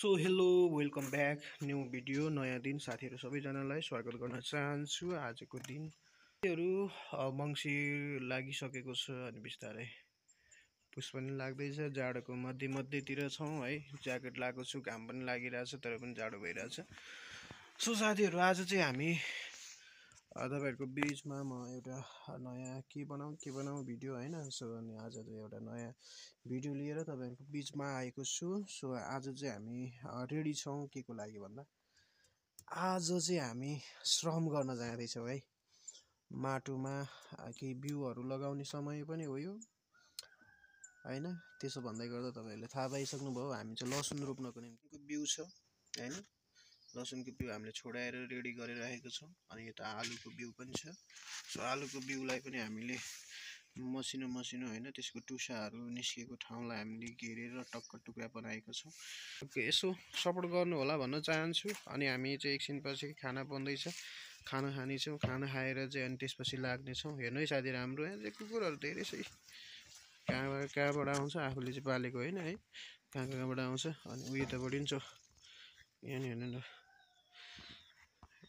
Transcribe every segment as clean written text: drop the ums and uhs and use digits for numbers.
So hello welcome back new video नयाँ दिन साथीहरू सबैजनालाई स्वागत गर्न चाहन्छु। आजको दिनहरू मङ्सिर लागिसकेको छ अनि बिस्तारै पुस पनि लाग्दैछ। जाडोको मध्यतिर छौँ है। ज्याकेट लगाएको छु, घाम पनि लागिरहेछ तर पनि जाडो भइरहेछ। सो साथीहरू आज चाहिँ हामी तपाईँहरूको बिचमा म एउटा नयाँ के बनाऊँ भिडियो होइन। सो अनि आज चाहिँ एउटा नयाँ भिडियो लिएर तपाईँहरूको बिचमा आएको छु। सो आज चाहिँ हामी रेडी छौँ के को लागि भन्दा आज चाहिँ हामी श्रम गर्न जाँदैछौँ है। माटोमा केही बिउहरू लगाउने समय पनि हो यो होइन। त्यसो भन्दै गर्दा तपाईँहरूले थाहा पाइसक्नुभयो हामी चाहिँ लसुन रोप्नको निम्ति बिउ छ होइन। लसुनको बिउ हामीले छोडाएर रेडी गरेर राखेको छौँ। अनि यता आलुको बिउ पनि छ। सो आलुको बिउलाई पनि हामीले मसिनो होइन त्यसको टुसाहरू निस्किएको ठाउँलाई हामीले घेरेर टक्क टुक्रा बनाएको छौँ। यसो सपोर्ट गर्नु होला भन्न चाहन्छु। अनि हामी चाहिँ एकछिनपछि खाना बन्दैछ, खाना खानेछौँ। खाना खाएर चाहिँ अनि त्यसपछि लाग्नेछौँ। हेर्नु है साथीहरू, हाम्रो यहाँ चाहिँ कुकुरहरू धेरै छ। कहाँबाट आउँछ आफूले चाहिँ पालेको होइन है, कहाँबाट आउँछ। अनि उयो त बढी छ यहाँ हेर्नु न,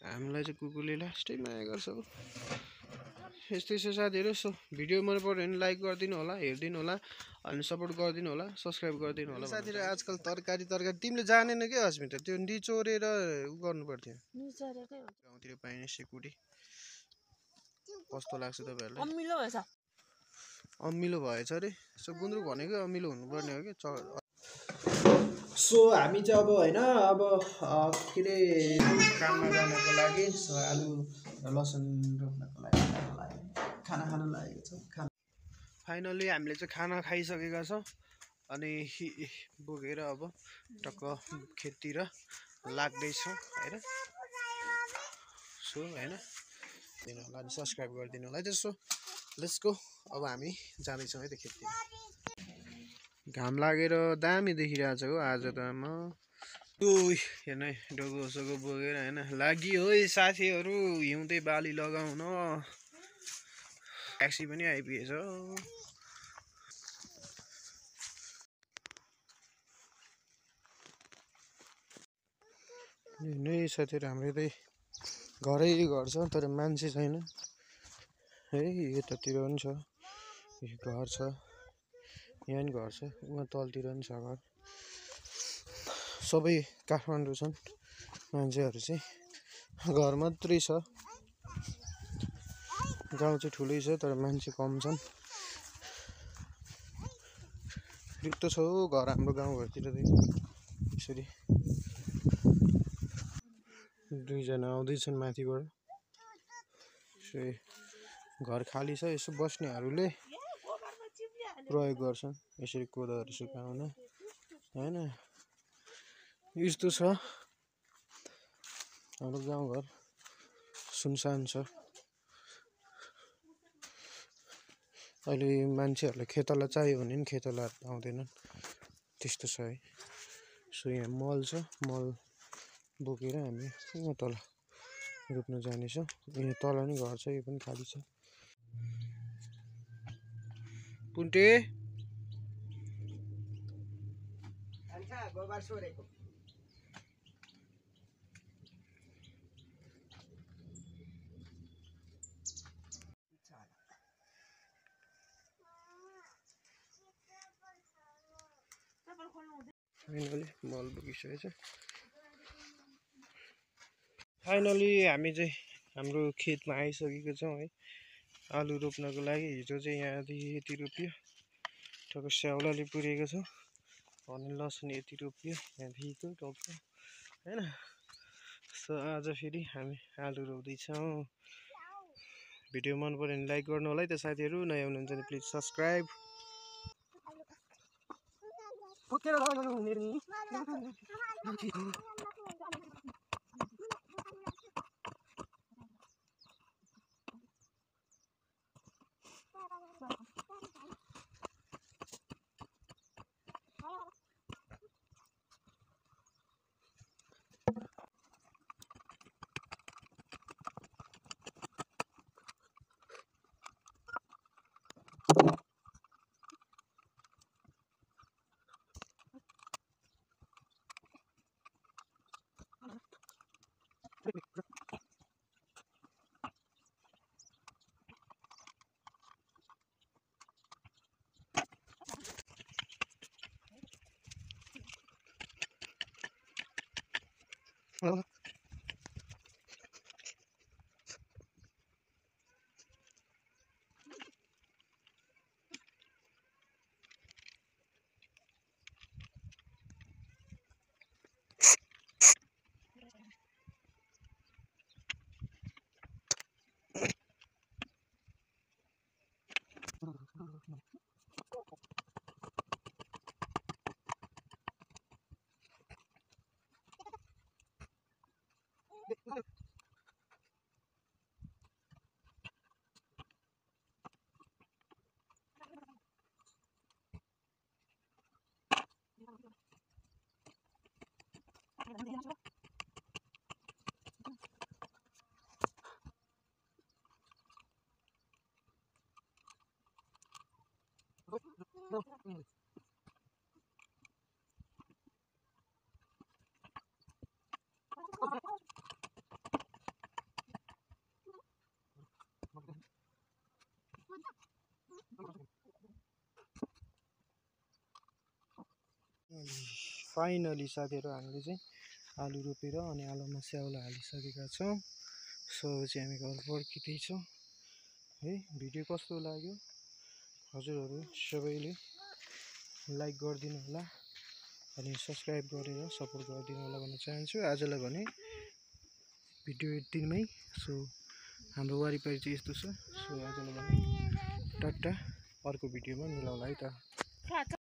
हामीलाई चाहिँ कुकुरले लास्टै माया गर्छ हो। यस्तै छ साथीहरू। सो भिडियो मन पऱ्यो भने लाइक गरिदिनु होला, हेरिदिनु होला, अनि सपोर्ट गरिदिनु होला, सब्सक्राइब गरिदिनु होला। साथीहरू आजकल तरकारी तिमीले जानेन के अस्मिता, त्यो निचोरेर उ गर्नु पर्थ्यो। गाउँतिर पाइने सेकुडी कस्तो लाग्छ तपाईँहरूलाई? अमिलो भएछ अरे। सो गुन्द्रुक भनेको अमिलो हुनुपर्ने हो कि। सो हामी चाहिँ अब होइन अब के अरे काममा जानको लागि आलु लसुन रोप्नको लागि खाना खान लागेको छ। फाइनली हामीले चाहिँ खाना खाइसकेका छौँ अनि बोकेर अब टक्क खेततिर लाग्दैछौँ होइन। सो होइन दिनु होला अनि सब्सक्राइब गरिदिनु होला। त्यसो लेट्स गो। अब हामी जाँदैछौँ है त खेततिर। घाम लागेर दामी देखिरहेछ हो आज त। हेर्नु है डोगोसोगो बोकेर होइन लागि हो साथीहरू हिउँदै बाली लगाउन। ट्याक्सी पनि आइपुगेछ। हेर्नु है साथीहरू, हाम्रो यतै घर छ तर मान्छे छैन है। यतातिर पनि छ घर छ, यहाँ पनि घर छ, उहाँ तलतिर पनि छ घर। सबै काठमाडौँ छन् मान्छेहरू चाहिँ, घर मात्रै छ। गाउँ चाहिँ ठुलै छ तर मान्छे कम छन्। रित्तो छ हो घर हाम्रो गाउँघरतिर यसरी। दुईजना आउँदैछन् माथिबाट। घर खाली छ, यसो बस्नेहरूले प्रयोग गर्छन् यसरी कोदोहरू सुकाउन होइन। यस्तो छ हाम्रो गाउँघर, सुनसान छ। अहिले मान्छेहरूलाई खेतला चाहियो भने पनि खेतलाहरू पाउँदैनन्, त्यस्तो छ है। सो यहाँ मल छ, मल बोकेर हामी यहाँ तल रोप्न जानेछौँ। यहाँ तल नि घर छ, यो पनि खाली छ। पुन्टे फाइनली मल बोकिसकेको छ। फाइनली हामी चाहिँ हाम्रो खेतमा आइसकेको छौँ है आलु रोप्नको लागि। हिजो चाहिँ यहाँदेखि यति रोप्यो, ठक्क स्याउलाले पुरेको छ। अनि लसुन यति रोप्यो यहाँदेखिको टक्क होइन। सो आज फेरि हामी आलु रोप्दैछौँ। भिडियो मन पऱ्यो भने लाइक गर्नु होला है त साथीहरू। नयाँ हुनुहुन्छ भने प्लिज सब्सक्राइब। फाइनली साथीहरू हामीले चाहिँ आलु रोपेर अनि आलुमा स्याउला हालिसकेका छौँ। सो चाहिँ हामी घर फर्किँदैछौँ है। भिडियो कस्तो लाग्यो हजुरहरू सबैले लाइक गरिदिनु होला अनि सब्सक्राइब गरेर सपोर्ट गरिदिनु होला भन्न चाहन्छु। आजलाई भने भिडियो यतिमै। सो हाम्रो वरिपरि चाहिँ यस्तो छ। सो आजलाई भने टाटा, अर्को भिडियोमा मिलाउँला है त।